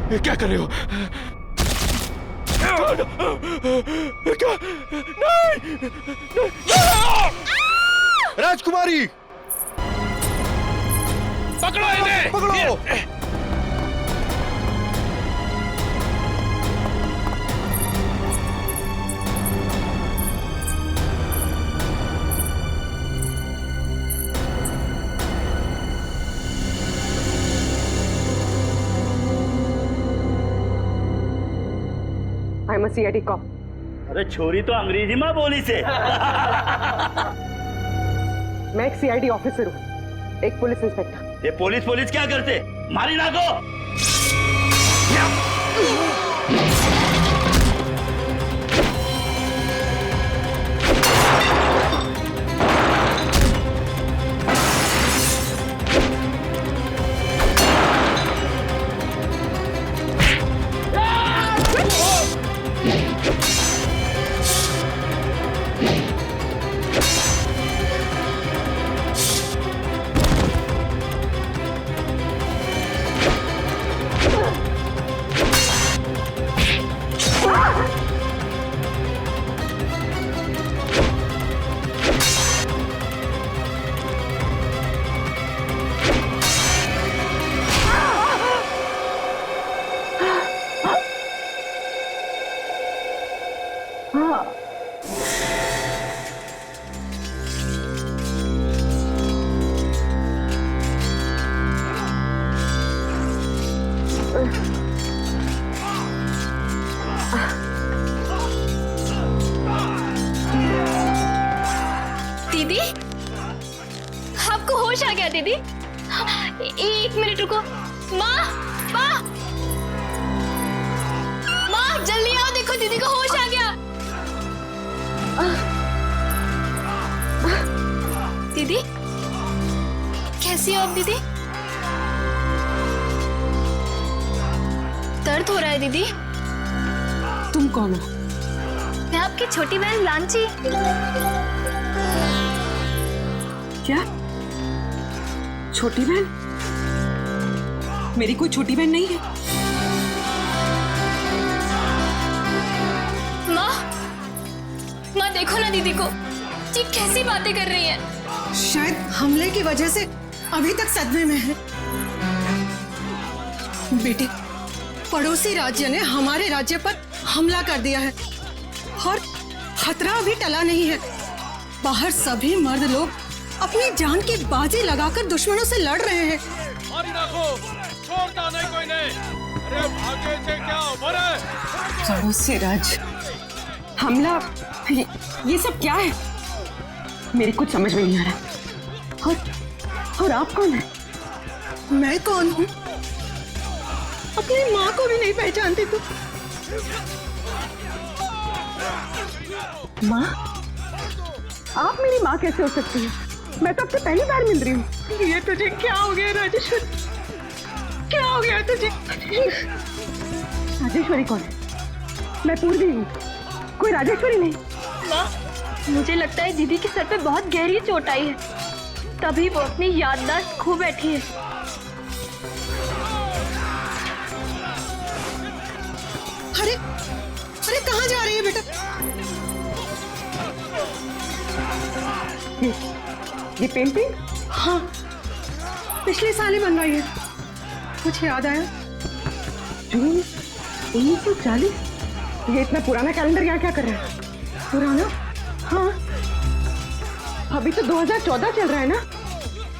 क्या कर रहे हो? क्या? नहीं! राजकुमारी, पकड़ो इन्हें! पकड़ो! I'm a CID cop. अरे छोरी तो अंग्रेजी में बोली से। मैं एक CID ऑफिसर हूँ, एक पुलिस इंस्पेक्टर। ये पुलिस क्या करते? मारी ना को। दीदी, आपको होश आ गया दीदी? एक मिनट रुको। माँ, माँ, माँ जल्दी आओ, देखो दीदी को होश आ गया। दीदी, कैसी हो आप दीदी? दर्द हो रहा है दीदी? तुम कौन हो? मैं आपकी छोटी बहन लांची। क्या? छोटी बहन? मेरी कोई छोटी बहन नहीं है। माँ देखो ना दीदी को, ये कैसी बातें कर रही है। शायद हमले की वजह से अभी तक सदमे में है। बेटे, पड़ोसी राज्य ने हमारे राज्य पर हमला कर दिया है और खतरा अभी टला नहीं है। बाहर सभी मर्द लोग अपनी जान की बाजी लगाकर दुश्मनों से लड़ रहे हैं। मारी नाखो, छोड़ता नहीं कोई नहीं। अरे भागे से क्या मरे? पड़ोसी राज्य हमला, ये सब क्या है? मेरी कुछ समझ में नहीं आ रहा। और आप कौन है? मैं कौन हूँ? अपनी माँ को भी नहीं पहचानती तू? माँ? आप मेरी माँ कैसे हो सकती है? मैं तो आपसे पहली बार मिल रही हूँ। ये तुझे क्या हो गया राजेश्वरी? क्या हो गया तुझे? राजेश्वरी कौन है? मैं पूर्वी हूँ, कोई राजेश्वरी नहीं। माँ, मुझे लगता है दीदी के सर पे बहुत गहरी चोट आई है, तभी वो अपनी याददाश्त खो बैठी है। अरे अरे कहाँ जा रही है बेटा? ये पेंटिंग? हाँ, पिछले साल ही बनवाई है। कुछ याद आया? जून 1940? ये इतना पुराना कैलेंडर यहाँ क्या कर रहा है? पुराना? हाँ, अभी तो 2014 चल रहा है ना?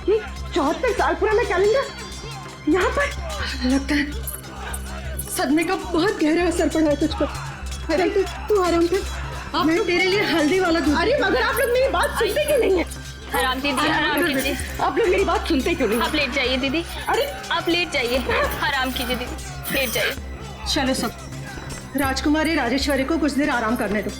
ये 74 साल पुराना कैलेंडर यहाँ पर? लगता है सदमे का बहुत गहरा असर पड़ा है तुझ पर। अरे तू आराम कर, मैं तेरे लिए हल्दी वाला दूध। अरे मगर आप लोग मेरी बात सुनते क्यों नहीं है? आराम दीदी, आराम कीजिए। आप लोग मेरी बात सुनते क्यों नहीं? आप लेट जाइए दीदी। अरे आप लेट जाइए, आराम कीजिए दीदी, लेट जाइए। चलो सब, राजकुमारी राजेश्वरी को कुछ देर आराम करने दो।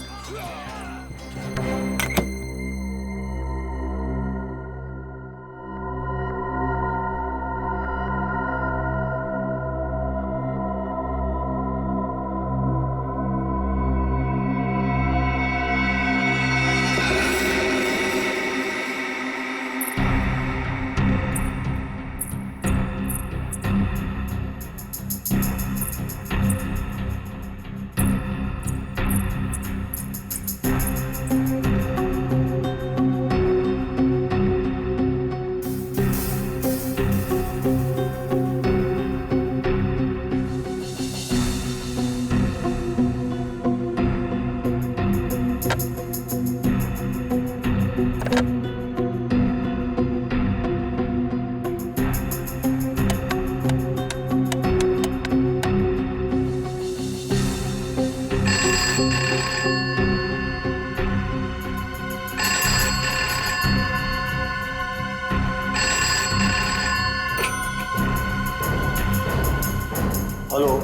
हेलो,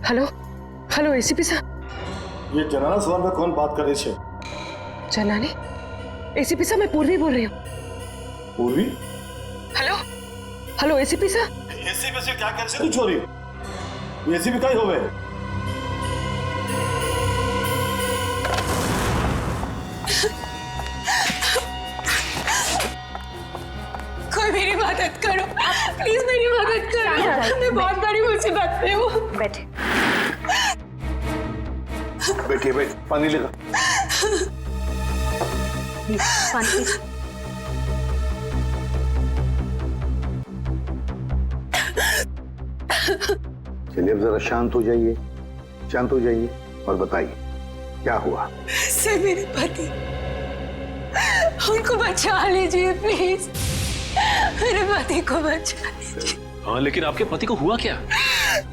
हेलो हेलो एसीपी साहब। ये जनाना सवाल में कौन बात कर रही है? जनानी? एसीपी साहब मैं पूर्वी बोल रही हूँ। पूर्वी? हेलो हेलो एसीपी साहब। एसीपी से क्या कर तू छोरी? एसीपी का ही होवे। कोई मेरी मदद करो, प्लीज मेरी मदद करो। मैं बहुत बड़ी मुसीबत में हूँ। बैठे। बैठिए, बैठ, पानी लेगा। पानी पीजिए। चलिए अब जरा शांत हो जाइए, शांत हो जाइए और बताइए क्या हुआ। से मेरे पति, उनको बचा लीजिए प्लीज, मेरे पति को बचा लीजिए। हाँ, लेकिन आपके पति को हुआ क्या?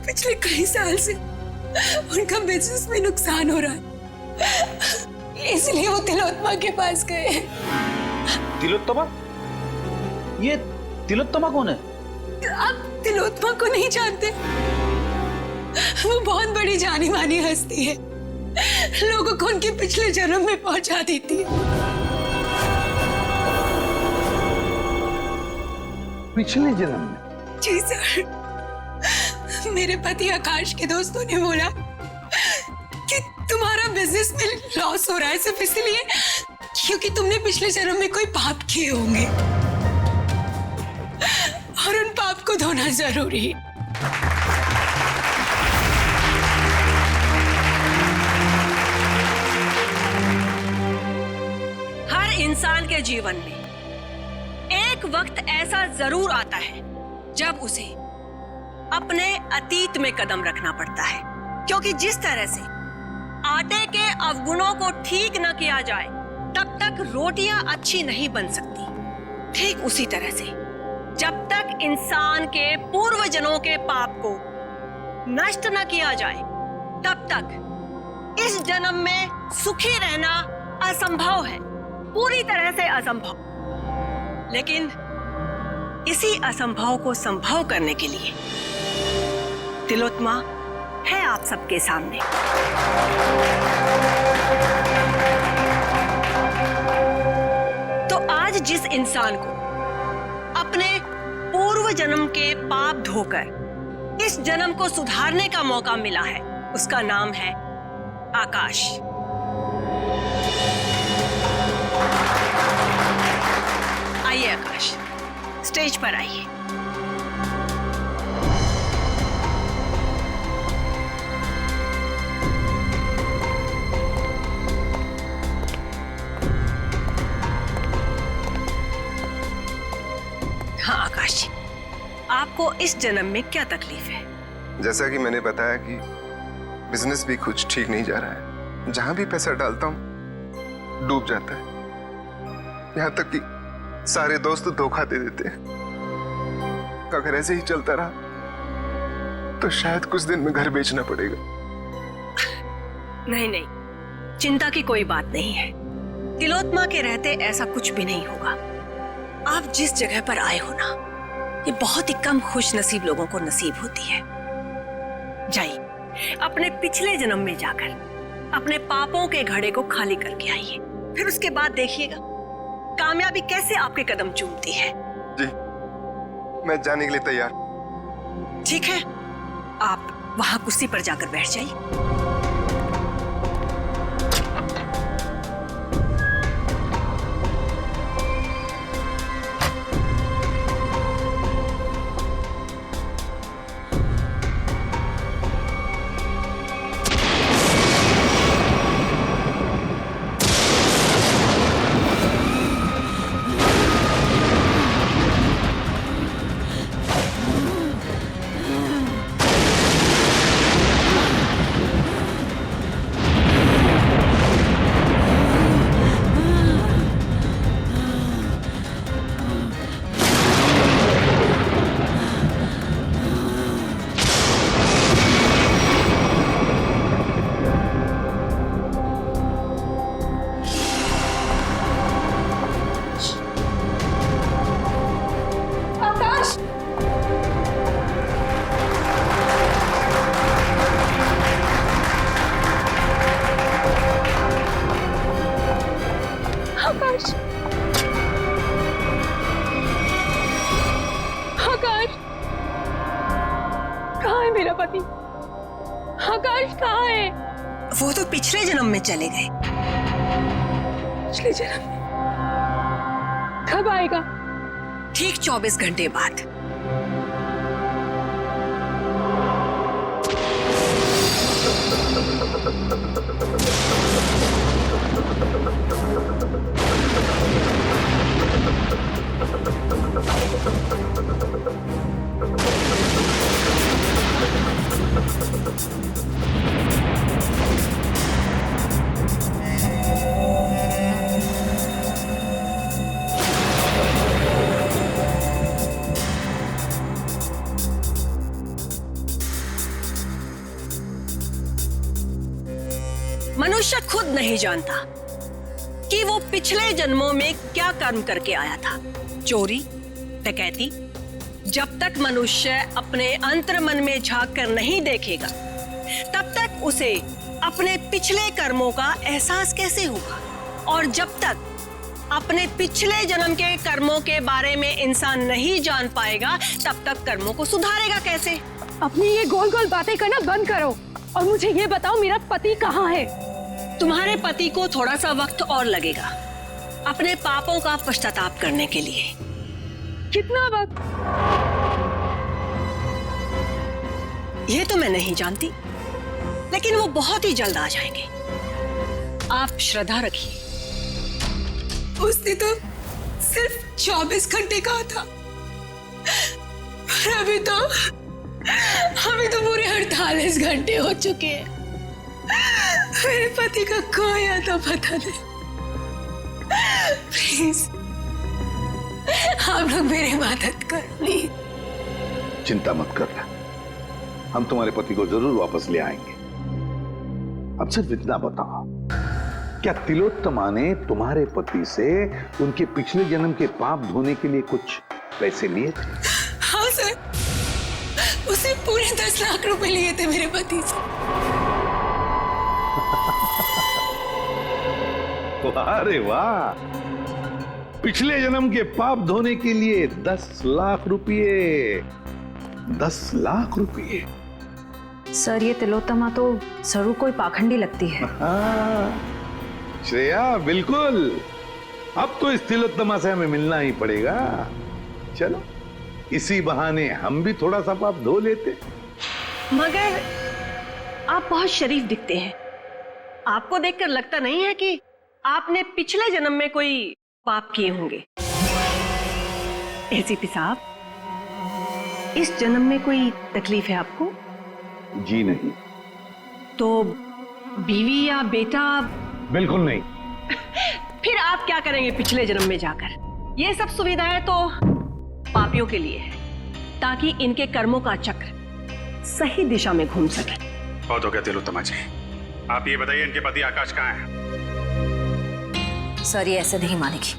पिछले कई साल से उनका बिजनेस में नुकसान हो रहा है, इसलिए वो तिलोत्तमा के पास गए। तिलोत्तमा? ये तिलोत्तमा कौन है? आप तिलोत्तमा को नहीं जानते? वो बहुत बड़ी जानी मानी हस्ती है, लोगों को उनके पिछले जन्म में पहुंचा देती है। पिछले जन्म में? जी सर, मेरे पति आकाश के दोस्तों ने बोला कि तुम्हारा बिजनेस में लॉस हो रहा है सिर्फ इसलिए क्योंकि तुमने पिछले जन्म में कोई पाप किए होंगे और उन पाप को धोना जरूरी है। हर इंसान के जीवन में एक वक्त ऐसा जरूर आता है जब उसे अपने अतीत में कदम रखना पड़ता है, क्योंकि जिस तरह से आटे के अवगुणों को ठीक न किया जाए तब तक रोटियां अच्छी नहीं बन सकती। ठीक उसी तरह से जब तक इंसान के पूर्व जन्मों के पाप को नष्ट न किया जाए तब तक इस जन्म में सुखी रहना असंभव है, पूरी तरह से असंभव। लेकिन इसी असंभव को संभव करने के लिए तिलोत्तमा है आप सबके सामने। तो आज जिस इंसान को अपने पूर्व जन्म के पाप धोकर इस जन्म को सुधारने का मौका मिला है, उसका नाम है आकाश। आइए आकाश, स्टेज पर आइए। हाँ आकाश जी, आपको इस जन्म में क्या तकलीफ है? जैसा कि मैंने बताया कि बिजनेस भी कुछ ठीक नहीं जा रहा है, जहां भी पैसा डालता हूं डूब जाता है, यहां तक कि सारे दोस्त धोखा दे देते हैं। अगर ऐसे ही चलता रहा तो शायद कुछ दिन में घर बेचना पड़ेगा। नहीं नहीं, चिंता की कोई बात नहीं है। तिलोत्तमा के रहते ऐसा कुछ भी नहीं होगा। आप जिस जगह पर आए हो ना, ये बहुत ही कम खुश नसीब लोगों को नसीब होती है। जाइए, अपने पिछले जन्म में जाकर अपने पापों के घड़े को खाली करके आइए, फिर उसके बाद देखिएगा कामयाबी कैसे आपके कदम चूमती है। जी, मैं जाने के लिए तैयार। ठीक है, आप वहां कुर्सी पर जाकर बैठ जाइए। मेरा पति? आकाश कहाँ है? वो तो पिछले जन्म में चले गए। पिछले जन्म में? कब आएगा? ठीक 24 घंटे बाद। मनुष्य खुद नहीं जानता कि वो पिछले जन्मों में क्या कर्म करके आया था। चोरी, डकैती। जब तक मनुष्य अपने अंतर्मन में झांक कर नहीं देखेगा, तब तक उसे अपने पिछले कर्मों का एहसास कैसे होगा? और जब तक अपने पिछले जन्म के कर्मों के बारे में इंसान नहीं जान पाएगा, तब तक कर्मों को सुधारेगा कैसे? अपनी ये गोल गोल बातें करना बंद करो और मुझे ये बताओ, मेरा पति कहाँ है? तुम्हारे पति को थोड़ा सा वक्त और लगेगा अपने पापों का पश्चाताप करने के लिए। कितना वक्त? ये तो मैं नहीं जानती, लेकिन वो बहुत ही जल्द आ जाएंगे। आप श्रद्धा रखिए। उसने तो सिर्फ 24 घंटे कहा था, पर अभी तो पूरे 48 घंटे हो चुके हैं। मेरे पति का कोई आता पता नहीं। प्लीज आप लोग मेरी मदद कर। प्लीज चिंता मत करना, हम तुम्हारे पति को जरूर वापस ले आएंगे। अब सिर्फ इतना बताओ, क्या तिलोत्तमा ने तुम्हारे पति से उनके पिछले जन्म के पाप धोने के लिए कुछ पैसे लिए थे? हाँ सर, उसे पूरे 10 लाख रुपए लिए थे मेरे पति से। अरे वाह, पिछले जन्म के पाप धोने के लिए 10 लाख रुपये। 10 लाख रुपये। सर, ये तिलोत्तमा तो जरूर कोई पाखंडी लगती है। श्रेया, बिल्कुल। अब तो इस तिलोत्तमा से हमें मिलना ही पड़ेगा। चलो, इसी बहाने हम भी थोड़ा सा पाप धो लेते। मगर आप बहुत शरीफ दिखते हैं। आपको देखकर लगता नहीं है कि आपने पिछले जन्म में कोई पाप किए होंगे। एसीपी साहब, इस जन्म में कोई तकलीफ है आपको? जी नहीं। तो बीवी या बेटा? बिल्कुल नहीं। फिर आप क्या करेंगे पिछले जन्म में जाकर? ये सब सुविधाएं तो पापियों के लिए है, ताकि इनके कर्मों का चक्र सही दिशा में घूम सके। बहुत हो गया तिलोत्तमा जी, आप ये बताइए इनके पति आकाश कहाँ है? सर, ये ऐसे नहीं मानेगी।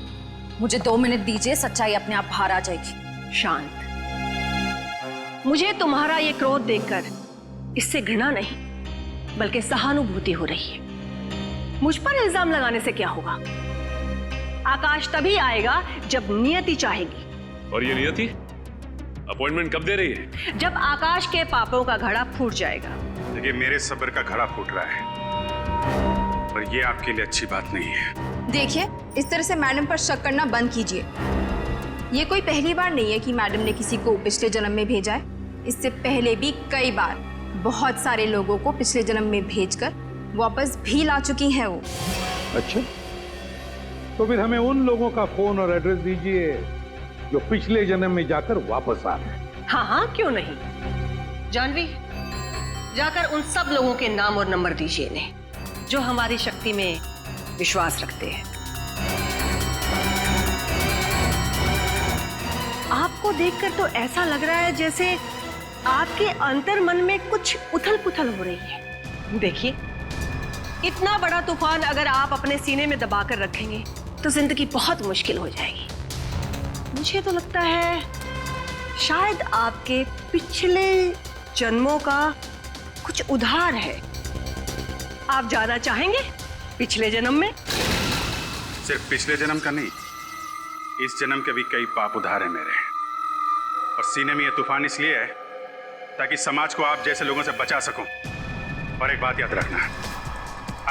मुझे 2 मिनट दीजिए, सच्चाई अपने आप बाहर आ जाएगी। शांत। मुझे तुम्हारा ये क्रोध देखकर इससे घृणा नहीं, बल्कि सहानुभूति हो रही है। मुझ पर इल्जाम लगाने से क्या होगा? आकाश तभी आएगा जब नियति चाहेगी। और ये नियति अपॉइंटमेंट कब दे रही है? जब आकाश के पापों का घड़ा फूट जाएगा। देखिए, मेरे सब्र का घड़ा फूट रहा है और ये आपके लिए अच्छी बात नहीं है। देखिए, इस तरह से मैडम पर शक करना बंद कीजिए। ये कोई पहली बार नहीं है कि मैडम ने किसी को पिछले जन्म में भेजा है। इससे पहले भी कई बार बहुत सारे लोगों को पिछले जन्म में भेजकर वापस भी ला चुकी हैं वो। अच्छा, तो फिर हमें उन लोगों का फोन और एड्रेस दीजिए जो पिछले जन्म में जाकर वापस आ गए। हाँ हाँ, क्यों नहीं। जानवी, जाकर उन सब लोगों के नाम और नंबर दीजिए इन्हें, जो हमारी शक्ति में विश्वास रखते हैं। आपको देखकर तो ऐसा लग रहा है जैसे आपके अंतर्मन में कुछ उथल-पुथल हो रही है। देखिए, इतना बड़ा तूफान अगर आप अपने सीने में दबाकर रखेंगे तो जिंदगी बहुत मुश्किल हो जाएगी। मुझे तो लगता है शायद आपके पिछले जन्मों का कुछ उधार है। आप ज्यादा चाहेंगे पिछले जन्म में? सिर्फ पिछले जन्म का नहीं, इस जन्म के भी कई पाप उधार है मेरे। और सीने में ये तूफान इसलिए है ताकि समाज को आप जैसे लोगों से बचा सकूं। और एक बात याद रखना,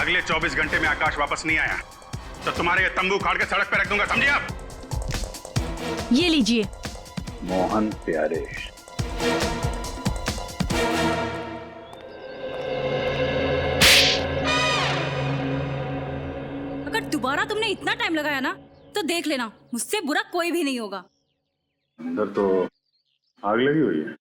अगले 24 घंटे में आकाश वापस नहीं आया तो तुम्हारे ये तंबू उखाड़ के सड़क पे रख दूंगा, समझे आप? ये लीजिए। मोहन प्यारे, अगर दोबारा तुमने इतना टाइम लगाया ना तो देख लेना, मुझसे बुरा कोई भी नहीं होगा। अंदर तो आग लगी हुई है।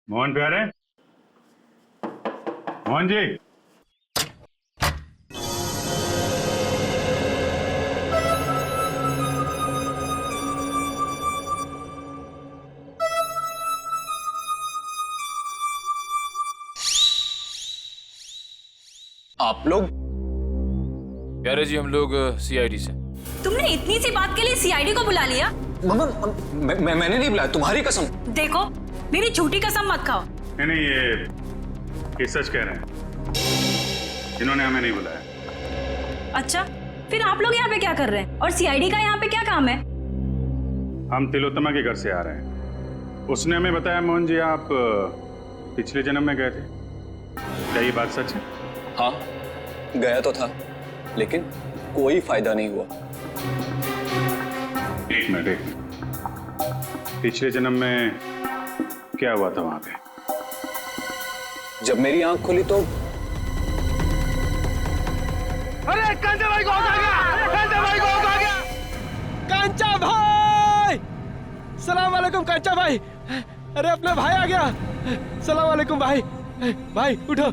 मोहन प्यारे, मोहन जी, आप लोग? प्यारे जी, हम लोग सीआईडी से। तुमने इतनी सी बात के लिए सीआईडी को बुला लिया? मैंने नहीं बुलाया, तुम्हारी कसम। देखो, मेरी झूठी कसम मत खाओ। नहीं, ये सच कह रहे हैं, इन्होंने हमें नहीं बुलाया। अच्छा, फिर आप लोग यहाँ पे क्या कर रहे हैं और सीआईडी का यहाँ पे क्या काम है? हम तिलोत्तमा के घर से आ रहे हैं। उसने हमें बताया मोहन जी आप पिछले जन्म में गए थे, क्या ये बात सच है? हाँ, गया तो था, लेकिन कोई फायदा नहीं हुआ। एक मिनट, पिछले जन्म में क्या हुआ था वहां पे? जब मेरी आंख खुली तो अरे कांचा भाई को आ गया! कांचा भाई को आ गया! कांचा भाई! सलाम वालेकुम कांचा भाई! अरे अपना भाई आ गया! सलाम वालेकुम भाई! भाई उठो!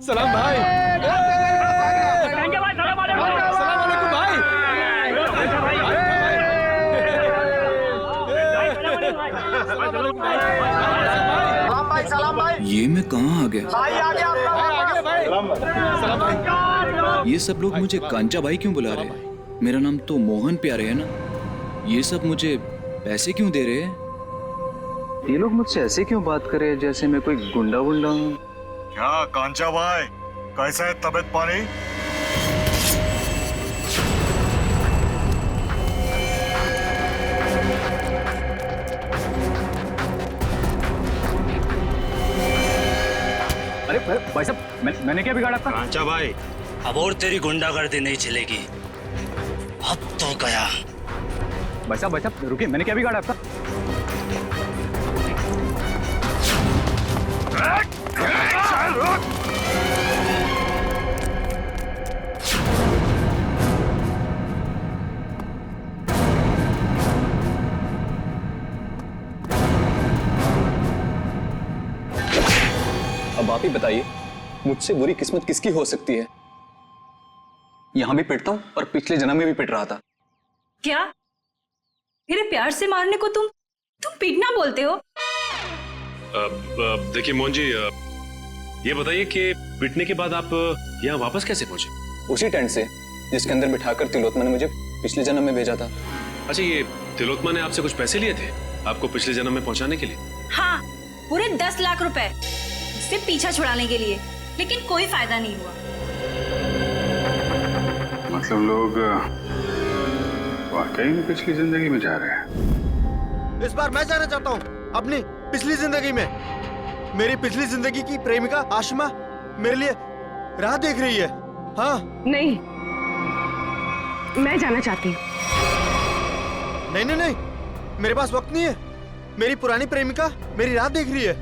सलाम भाई! कांचा भाई, सलाम वालेकुम! सलाम वालेकुम भाई! सलाम भाई। ये मैं कहाँ आ गया? भाई आ गया! भाई सलाम भाई! ये सब लोग मुझे कांचा भाई क्यों बुला रहे हैं? मेरा नाम तो मोहन प्यारे है ना। ये सब मुझे पैसे क्यों दे रहे हैं? ये लोग मुझसे ऐसे क्यों बात करे जैसे मैं कोई गुंडा वुंडा हूँ? क्या कांचा भाई, कैसा है तबीयत पानी? अरे भाई साहब, मैंने क्या बिगाड़ा आपका? कांचा भाई, अब और तेरी गुंडागर्दी नहीं चलेगी, अब तो गया। भाई साहब रुकिए, मैंने क्या बिगाड़ा आपका? अब आप ही बताइए, मुझसे बुरी किस्मत किसकी हो सकती है? यहां भी पिटता हूं और पिछले जन्म में भी पिट रहा था। क्या मेरे प्यार से मारने को तुम पीटना बोलते हो? देखिए मोहन जी, ये बताइए कि पिटने के बाद आप यहाँ वापस कैसे पहुंचे? उसी टेंट से जिसके अंदर बिठाकर तिलोत्मा ने मुझे पिछले जन्म में भेजा था। अच्छा, ये तिलोत्मा ने आपसे कुछ पैसे लिए थे आपको पिछले जन्म में पहुंचाने के लिए? हाँ, पूरे 10 लाख रुपए उससे पीछा छुड़ाने के लिए, लेकिन कोई फायदा नहीं हुआ। मतलब लोग वाकई में पिछली जिंदगी में जा रहे हैं। इस बार मैं जाना चाहता हूँ अपनी पिछली जिंदगी में। मेरी पिछली जिंदगी की प्रेमिका आशिमा मेरे लिए राह देख रही है। हाँ नहीं, मैं जाना चाहती हूँ। नहीं नहीं नहीं, मेरे पास वक्त नहीं है। मेरी पुरानी प्रेमिका मेरी राह देख रही है।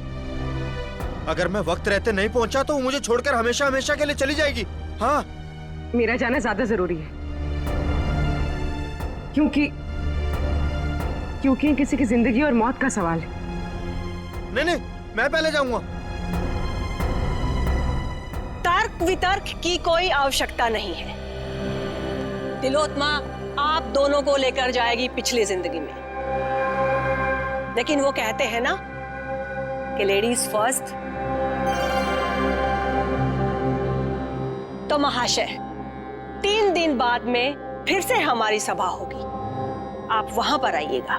अगर मैं वक्त रहते नहीं पहुंचा तो वो मुझे छोड़कर हमेशा हमेशा के लिए चली जाएगी। हाँ, मेरा जाना ज्यादा जरूरी है, क्योंकि किसी की जिंदगी और मौत का सवाल है। नहीं नहीं, मैं पहले जाऊंगा। तर्क वितर्क की कोई आवश्यकता नहीं है। तिलोत्मा आप दोनों को लेकर जाएगी पिछली जिंदगी में, लेकिन वो कहते हैं ना कि लेडीज फर्स्ट। तो महाशय, 3 दिन बाद में फिर से हमारी सभा होगी, आप वहां पर आइएगा।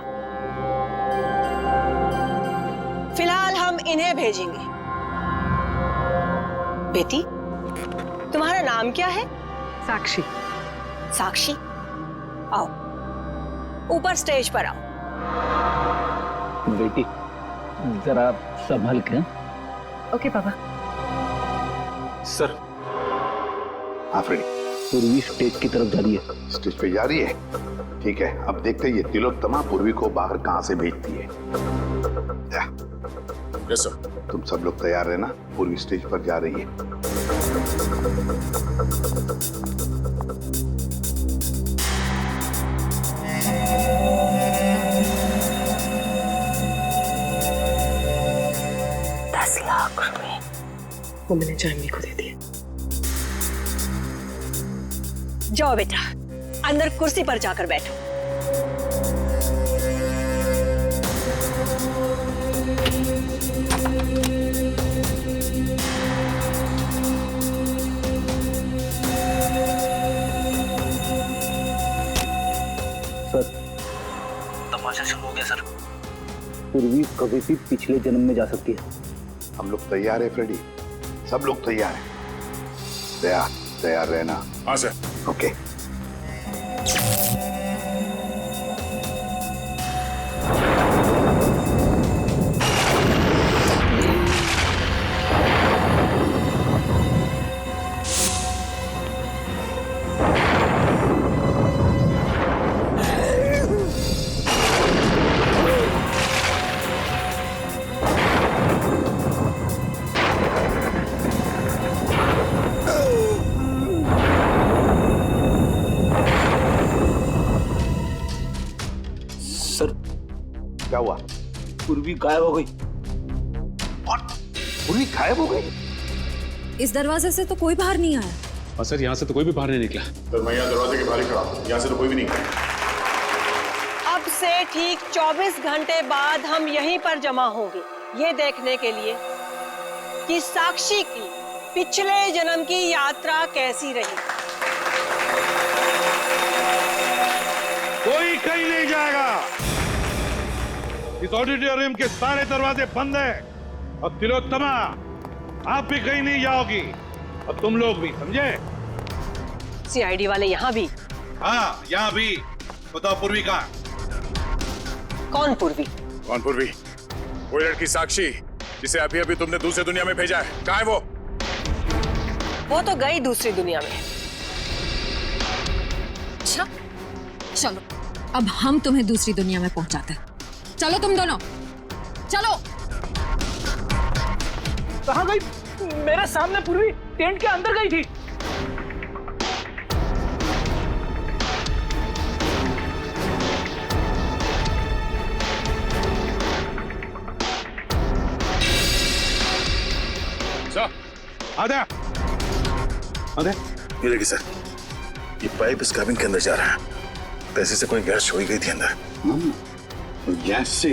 फिलहाल हम इन्हें भेजेंगे। बेटी, तुम्हारा नाम क्या है? साक्षी। साक्षी, आओ। ऊपर स्टेज पर आओ। बेटी जरा संभल के। ओके पापा। सर। आफरीदी, पूर्वी स्टेज की तरफ जा रही है। स्टेज पे जा रही है? ठीक है, अब देखते हैं ये तिलोत्तमा पूर्वी को बाहर कहां से भेजती है। Yes sir. तुम सब लोग तैयार रहना, पूर्वी स्टेज पर जा रही है। 10 लाख रुपए वो मैंने जानवी को दे दिए। जाओ बेटा, अंदर कुर्सी पर जाकर बैठो। सर, तमाशा शुरू हो गया सर। पूर्वी कभी भी पिछले जन्म में जा सकती है। हम लोग तैयार है फ्रेडी, सब लोग तैयार हैं। तैयार रहना। हाँ सर। ओके। क्या हुआ? पूर्वी गायब हो गई। पूर्वी गायब हो गई? इस दरवाजे से तो कोई बाहर नहीं आया। और सर यहाँ से तो कोई भी बाहर नहीं निकला। सर मैं यहाँ दरवाजे के बाहर ही खड़ा हूँ, यहाँ से तो कोई भी नहीं गया। अब से ठीक 24 घंटे बाद हम यहीं पर जमा होंगे, ये देखने के लिए कि साक्षी की पिछले जन्म की यात्रा कैसी रही। कोई कहीं नहीं जाएगा। इस ऑडिटोरियम के सारे दरवाजे बंद हैं और तिलोत्तमा आप भी कहीं नहीं जाओगी और तुम लोग भी, समझे? सीआईडी वाले यहाँ भी? हाँ, यहाँ भी। बताओ पूर्वी कहाँ? कौन पूर्वी? कौन पूर्वी? वो लड़की साक्षी जिसे अभी अभी तुमने दूसरी दुनिया में भेजा है, कहाँ है वो? वो तो गई दूसरी दुनिया में। अच्छा, चलो अब हम तुम्हें दूसरी दुनिया में पहुंचाते हैं। चलो तुम दोनों, चलो। कहाँ गई? मेरे सामने पूर्वी टेंट के अंदर गई थी। सर, आजा। ये देखिए सर, ये पाइप इस कैबिन के अंदर जा रहा है। पैसे से कोई गैस छोड़ी गई थी अंदर। गैस से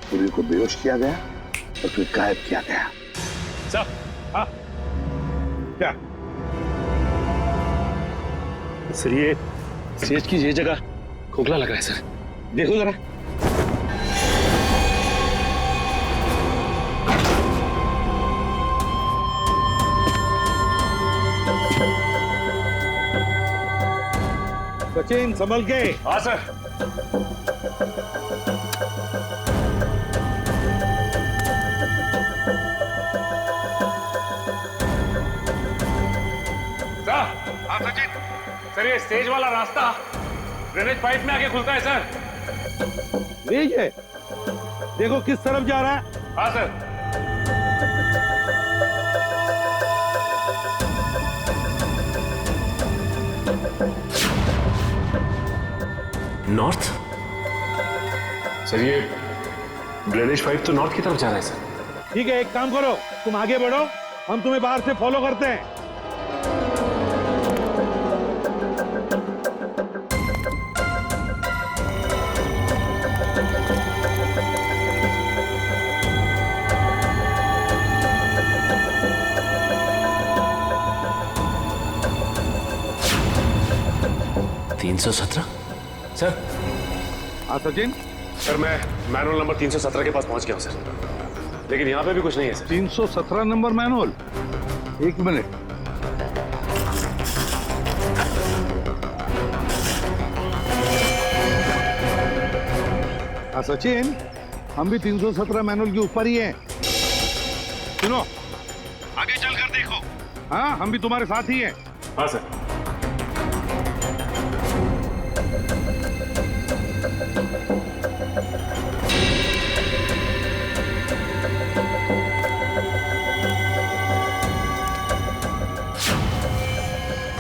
पूर्वी को बेहोश किया गया और फिर गायब किया गया। सर, हाँ, क्या? सर ये स्टेज की ये जगह खोखला लग रहा है सर, देखो जरा। सचिन संभल के। हाँ सर। हाँ सचिन। सर ये स्टेज वाला रास्ता ड्रेनेज पाइप में आके खुलता है सर। लीज है, देखो किस तरफ जा रहा है। हाँ सर। नॉर्थ? सर ये ड्रेनेज पाइप तो नॉर्थ की तरफ जा रहा है सर। ठीक है, एक काम करो, तुम आगे बढ़ो, हम तुम्हें बाहर से फॉलो करते हैं। सर। हाँ सचिन। सर मैं मैनुअल नंबर 317 के पास पहुंच गया हूं सर, लेकिन यहाँ पे भी कुछ नहीं है सर। 317 number manual? एक मिनट। हाँ सचिन, हम भी 317 मैनुअल के ऊपर ही हैं। सुनो, आगे चलकर देखो। हाँ, हम भी तुम्हारे साथ ही हैं। हाँ सर।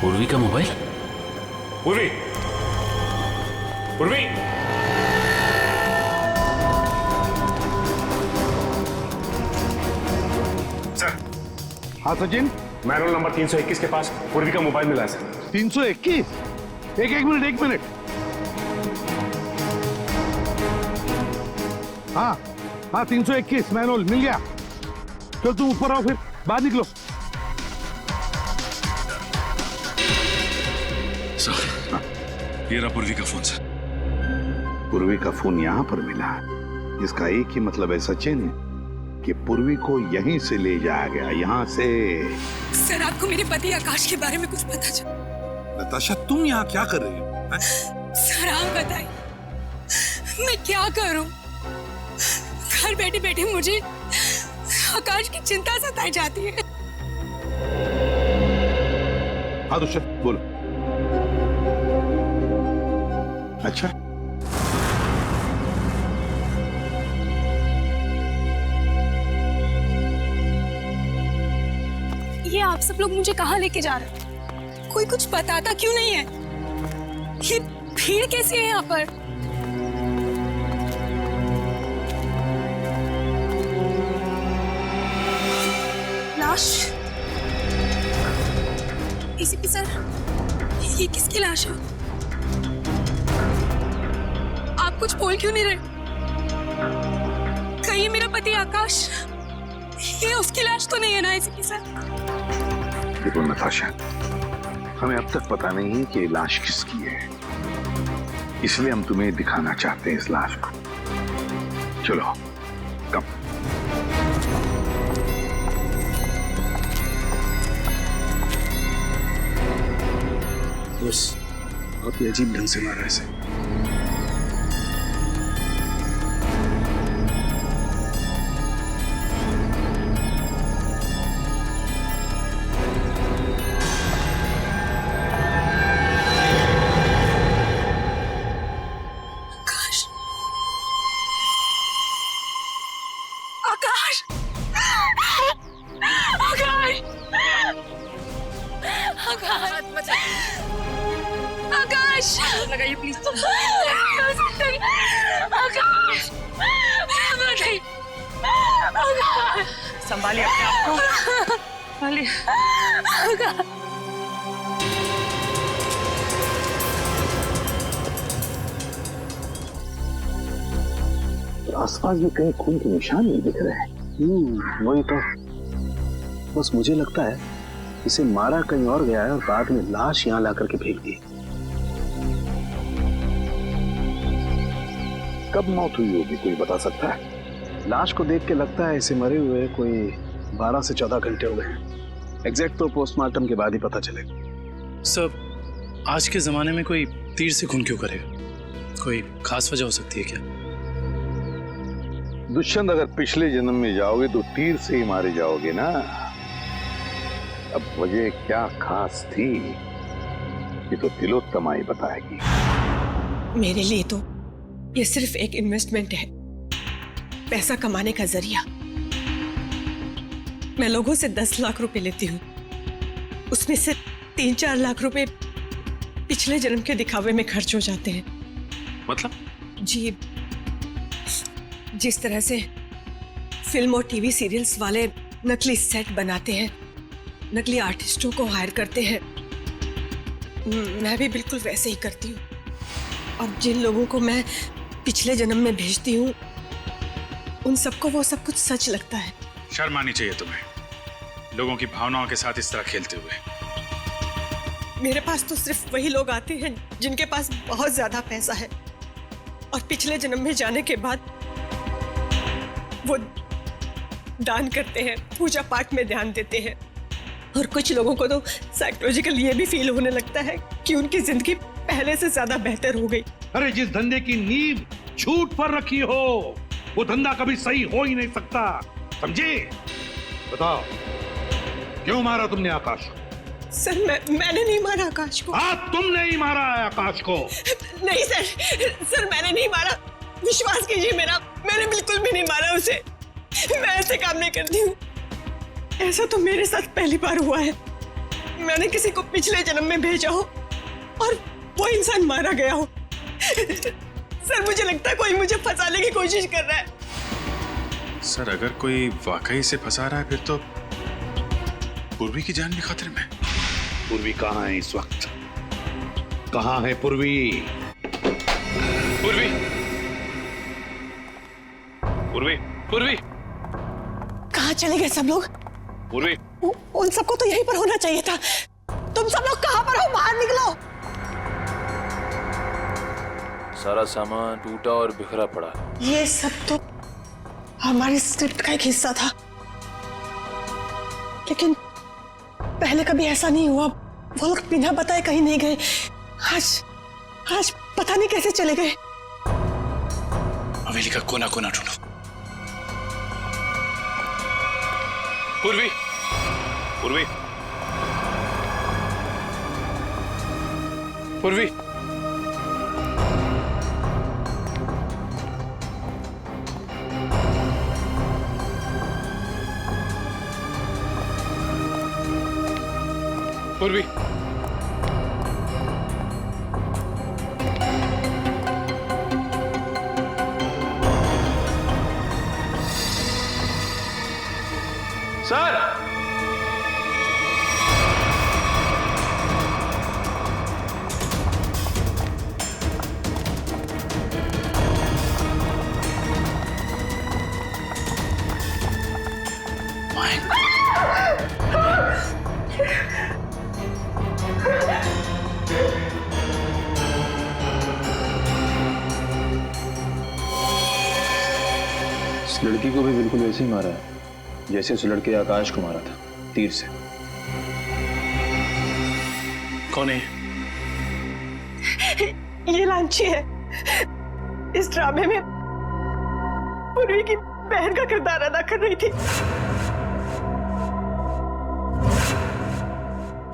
पूर्वी का मोबाइल। पूर्वी, पूर्वी, सर। हाँ सचिन, मैनुअल नंबर 321 के पास पूर्वी का मोबाइल मिला है सर। 321? एक मिनट। हाँ 321 मैनुअल मिल गया। चल तुम ऊपर आओ, फिर बाहर निकलो। ये रहा पूर्वी का फोन सर। पूर्वी का फोन यहाँ पर मिला, इसका एक ही मतलब है सचिन कि पूर्वी को यहीं से ले जाया गया, यहाँ से। सर, आपको मेरे पति आकाश के बारे में कुछ पता चला? नताशा, तुम यहाँ क्या कर रही हो? सर आप बताइए, मैं क्या करूं? घर बैठे बैठे मुझे आकाश की चिंता सताई जाती है। हाँ दुष्यंत बोलो। अच्छा, ये आप सब लोग मुझे कहाँ लेके जा रहे हैं? कोई कुछ बताता क्यों नहीं है? ये भीड़ कैसी है यहाँ पर? लाश? एसीपी सर, ये किसकी लाश है? आप कुछ बोल क्यों नहीं रहे? कहीं मेरा पति आकाश, ये उसकी लाश तो नहीं है ना एसीपी सर? देखो नताशा, हमें अब तक पता नहीं है कि ये लाश किसकी है, इसलिए हम तुम्हें दिखाना चाहते हैं इस लाश को। चलो कम। बस बहुत ही अजीब ढंग से मारा है इसे। लगाइए प्लीज। आकाश, संभालिए अपने आप को, संभालिए। आसपास भी कहीं खून के निशान नहीं दिख रहे हैं। वही तो, बस मुझे लगता है इसे मारा कहीं और गया है और बाद में लाश यहाँ ला करके फेंक दी। कब मौत हुई होगी, कोई बता सकता है? लाश को देख के लगता है इसे मरे हुए कोई 12 से 14 घंटे हो गए। एग्जैक्ट तो पोस्टमार्टम के बाद ही पता चलेगा। सर, आज के जमाने में कोई तीर से खून क्यों करेगा? कोई खास वजह हो सकती है क्या? दुष्यंत, अगर पिछले जन्म में जाओगे तो तीर से ही मारे जाओगे ना। अब वजह क्या खास थी ये तो तिलोत्तमा ही बताएगी। मेरे लिए तो ये सिर्फ एक इन्वेस्टमेंट है, पैसा कमाने का जरिया। मैं लोगों से 10 लाख रुपए लेती हूँ, उसमें से 3-4 लाख रुपए पिछले जन्म के दिखावे में खर्च हो जाते हैं। मतलब? जी, जिस तरह से फिल्म और टीवी सीरियल्स वाले नकली सेट बनाते हैं, नकली आर्टिस्टों को हायर करते हैं, मैं भी बिल्कुल वैसे ही करती हूँ। और जिन लोगों को मैं पिछले जन्म में भेजती हूँ, उन सबको वो सब कुछ सच लगता है। शर्म आनी चाहिए तुम्हें, लोगों की भावनाओं के साथ इस तरह खेलते हुए। मेरे पास तो सिर्फ वही लोग आते हैं जिनके पास बहुत ज्यादा पैसा है, और पिछले जन्म में जाने के बाद वो दान करते हैं, पूजा पाठ में ध्यान देते हैं। और कुछ लोगों को तो साइकोलॉजिकल ये भी फील होने लगता है कि उनकी जिंदगी पहले से ज्यादा बेहतर हो गई। अरे जिस धंधे की नींव झूठ पर रखी हो, वो धंधा कभी सही हो ही नहीं सकता, समझे? बताओ, क्यों मारा तुमने आकाश को? सर मैंने नहीं मारा आकाश को। हाँ, तुमने ही मारा है आकाश को। नहीं सर मैंने नहीं मारा, विश्वास कीजिए मेरा, मैंने बिल्कुल भी नहीं मारा उसे। मैं ऐसे काम नहीं करती हूँ। ऐसा तो मेरे साथ पहली बार हुआ है। मैंने किसी को पिछले जन्म में भेजा हो और वो इंसान मारा गया हो। सर मुझे लगता है कोई मुझे फंसाने की कोशिश कर रहा है। सर अगर कोई वाकई से फंसा रहा है फिर तो पूर्वी की जान भी खतरे में। पूर्वी कहाँ है इस वक्त? कहाँ है पूर्वी? पूर्वी, पूर्वी, पूर्वी, कहाँ चले गए सब लोग? पूर्वी, उन सबको तो यहीं पर होना चाहिए था। तुम सब लोग कहाँ पर हो? बाहर निकलो। सारा सामान टूटा और बिखरा पड़ा। ये सब तो हमारी स्क्रिप्ट का एक हिस्सा था, लेकिन पहले कभी ऐसा नहीं हुआ। वो लोग बिना बताए कहीं नहीं गए। आज पता नहीं कैसे चले गए। हवेली का कोना कोना ढूंढो। पूर्वी, पूर्वी, पूर्वी, पूर्वी, सर, इस लड़की को भी बिल्कुल वैसे ही मारा है जैसे उस लड़के आकाश को मारा था, तीर से। कौन है? ये लांची है। इस ड्रामे में पूर्वी की बहन का किरदार अदा कर रही थी।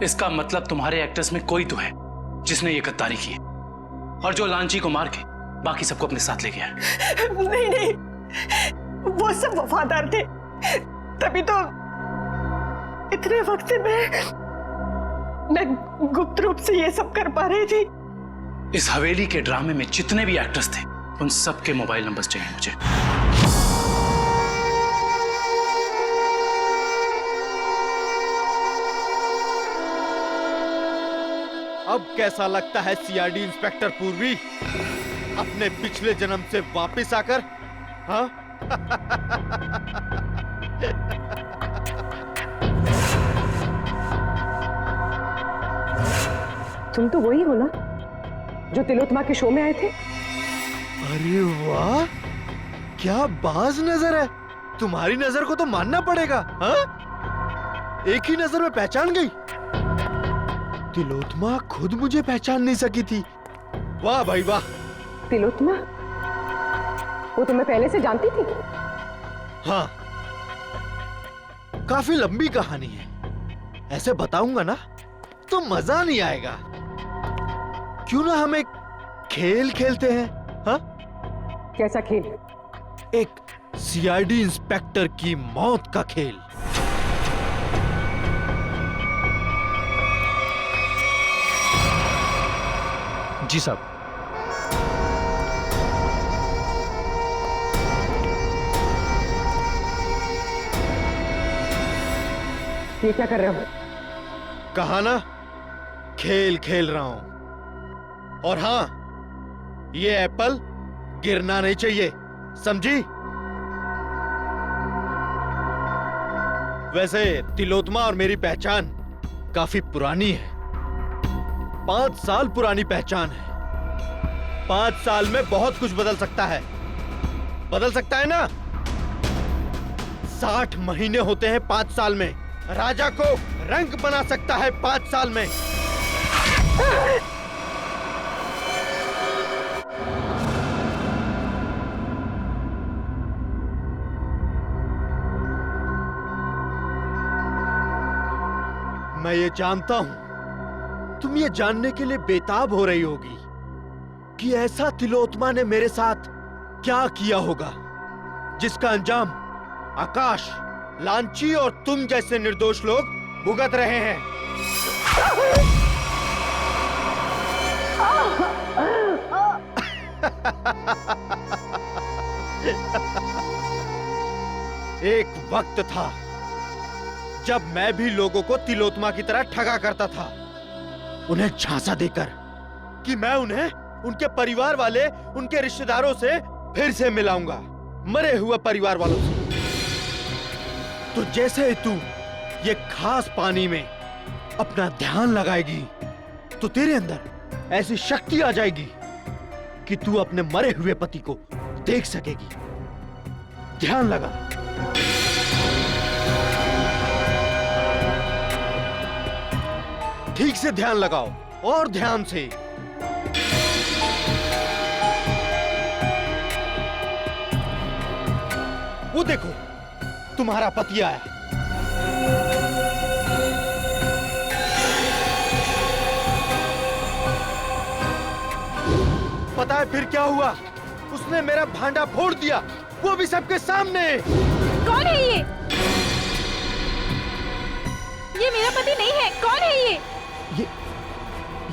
इसका मतलब तुम्हारे एक्टर्स में कोई तो है जिसने ये गद्दारी की है और जो लांची को मार के बाकी सबको अपने साथ ले गया है। नहीं, वो सब वफादार थे, तभी तो इतने वक्त से मैं गुप्त रूप से ये सब कर पा रही थी। इस हवेली के ड्रामे में जितने भी एक्टर्स थे उन सबके मोबाइल नंबर्स चाहिए मुझे। अब कैसा लगता है सीआईडी इंस्पेक्टर पूर्वी अपने पिछले जन्म से वापस आकर? हाँ? तुम तो वही हो ना जो तिलोत्तमा के शो में आए थे? अरे वाह, क्या बाज नजर है। तुम्हारी नजर को तो मानना पड़ेगा। हाँ? एक ही नजर में पहचान गई। तिलोत्तमा खुद मुझे पहचान नहीं सकी थी। वाह भाई वाह। तिलोत्तमा? वो तुम्हें पहले से जानती थी? हाँ, काफी लंबी कहानी है। ऐसे बताऊंगा ना तो मजा नहीं आएगा। क्यों ना हम एक खेल खेलते हैं? हाँ? कैसा खेल? एक सीआईडी इंस्पेक्टर की मौत का खेल। जी साहब। ये क्या कर रहे हो? कहा ना, खेल खेल रहा हूं। और हाँ, ये एप्पल गिरना नहीं चाहिए, समझी? वैसे तिलोत्तमा और मेरी पहचान काफी पुरानी है। 5 साल पुरानी पहचान है। 5 साल में बहुत कुछ बदल सकता है। बदल सकता है ना? 60 महीने होते हैं 5 साल में। राजा को रंग बना सकता है 5 साल में। मैं ये जानता हूं तुम ये जानने के लिए बेताब हो रही होगी कि ऐसा तिलोत्मा ने मेरे साथ क्या किया होगा जिसका अंजाम आकाश, लांची और तुम जैसे निर्दोष लोग भुगत रहे हैं। एक वक्त था जब मैं भी लोगों को तिलोत्मा की तरह ठगा करता था, उन्हें झांसा देकर कि मैं उन्हें उनके परिवार वाले, उनके रिश्तेदारों से फिर से मिलाऊंगा, मरे हुए परिवार वालों से। तो जैसे ही तू ये खास पानी में अपना ध्यान लगाएगी तो तेरे अंदर ऐसी शक्ति आ जाएगी कि तू अपने मरे हुए पति को देख सकेगी। ध्यान लगा। ठीक से ध्यान लगाओ और ध्यान से। वो देखो तुम्हारा पति आया। पता है फिर क्या हुआ? उसने मेरा भांडा फोड़ दिया, वो भी सबके सामने। कौन है ये? ये मेरा पति नहीं है। कौन है ये?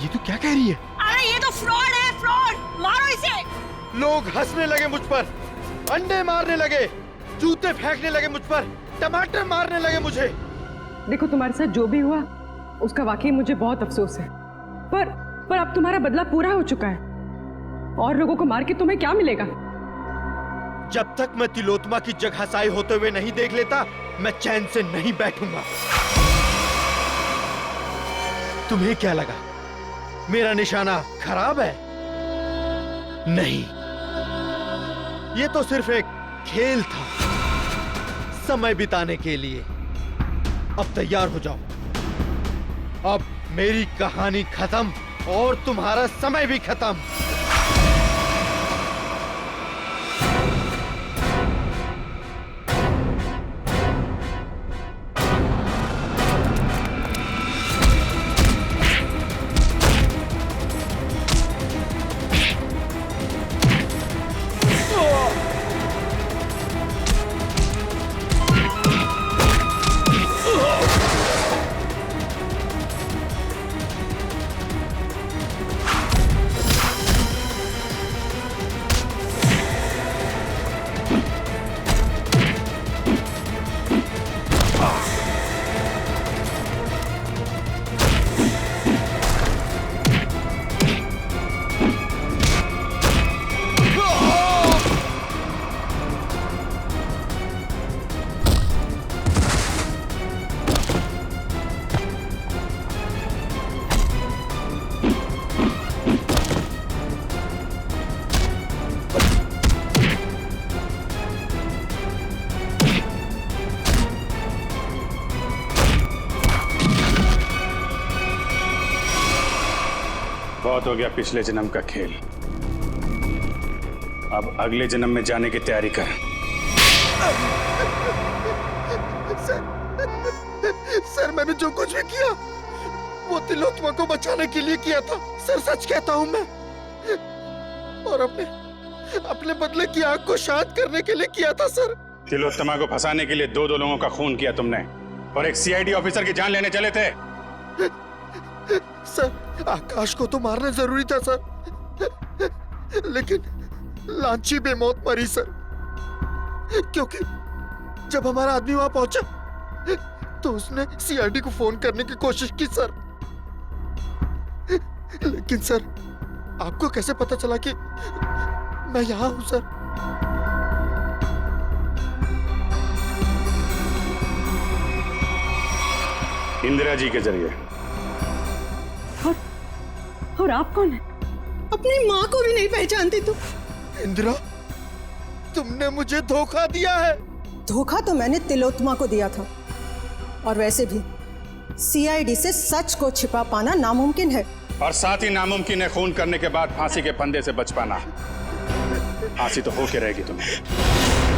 ये तो क्या कह रही है? अरे ये तो फ्रॉड है, फ्रॉड। मारो इसे। लोग हंसने लगे मुझ पर, अंडे मारने लगे, जूते फेंकने लगे मुझ पर, टमाटर मारने लगे मुझे। देखो तुम्हारे साथ जो भी हुआ उसका वाकई मुझे बहुत अफसोस है, पर अब तुम्हारा बदला पूरा हो चुका है और लोगों को मार के तुम्हें क्या मिलेगा? जब तक मैं तिलोत्मा की जगहसाई होते हुए नहीं देख लेता मैं चैन से नहीं बैठूंगा। तुम्हें क्या लगा मेरा निशाना खराब है? नहीं, ये तो सिर्फ एक खेल था, समय बिताने के लिए। अब तैयार हो जाओ, अब मेरी कहानी खत्म और तुम्हारा समय भी खत्म। बहुत हो गया पिछले जन्म का खेल, अब अगले जन्म में जाने की तैयारी कर। सर मैंने जो कुछ भी किया वो तिलोत्मा को बचाने के लिए किया था सर, सच कहता हूं मैं। और अपने बदले की आग को शांत करने के लिए किया था सर। तिलोत्तमा को फंसाने के लिए दो लोगों का खून किया तुमने और एक सीआईडी ऑफिसर की जान लेने चले थे। सर आकाश को तो मारना जरूरी था सर, लेकिन लांची बेमौत मरी सर, क्योंकि जब हमारा आदमी वहां पहुंचा तो उसने सीआईडी को फोन करने की कोशिश की सर। लेकिन सर आपको कैसे पता चला कि मैं यहां हूं सर? इंदिरा जी के जरिए। और आप कौन है? अपनी माँ को भी नहीं पहचानती तुम? इंदिरा तुमने मुझे धोखा दिया है। धोखा तो मैंने तिलोत्मा को दिया था, और वैसे भी सीआईडी से सच को छिपा पाना नामुमकिन है। और साथ ही नामुमकिन है खून करने के बाद फांसी के फंदे से बच पाना। फांसी तो होके रहेगी तुम्हें।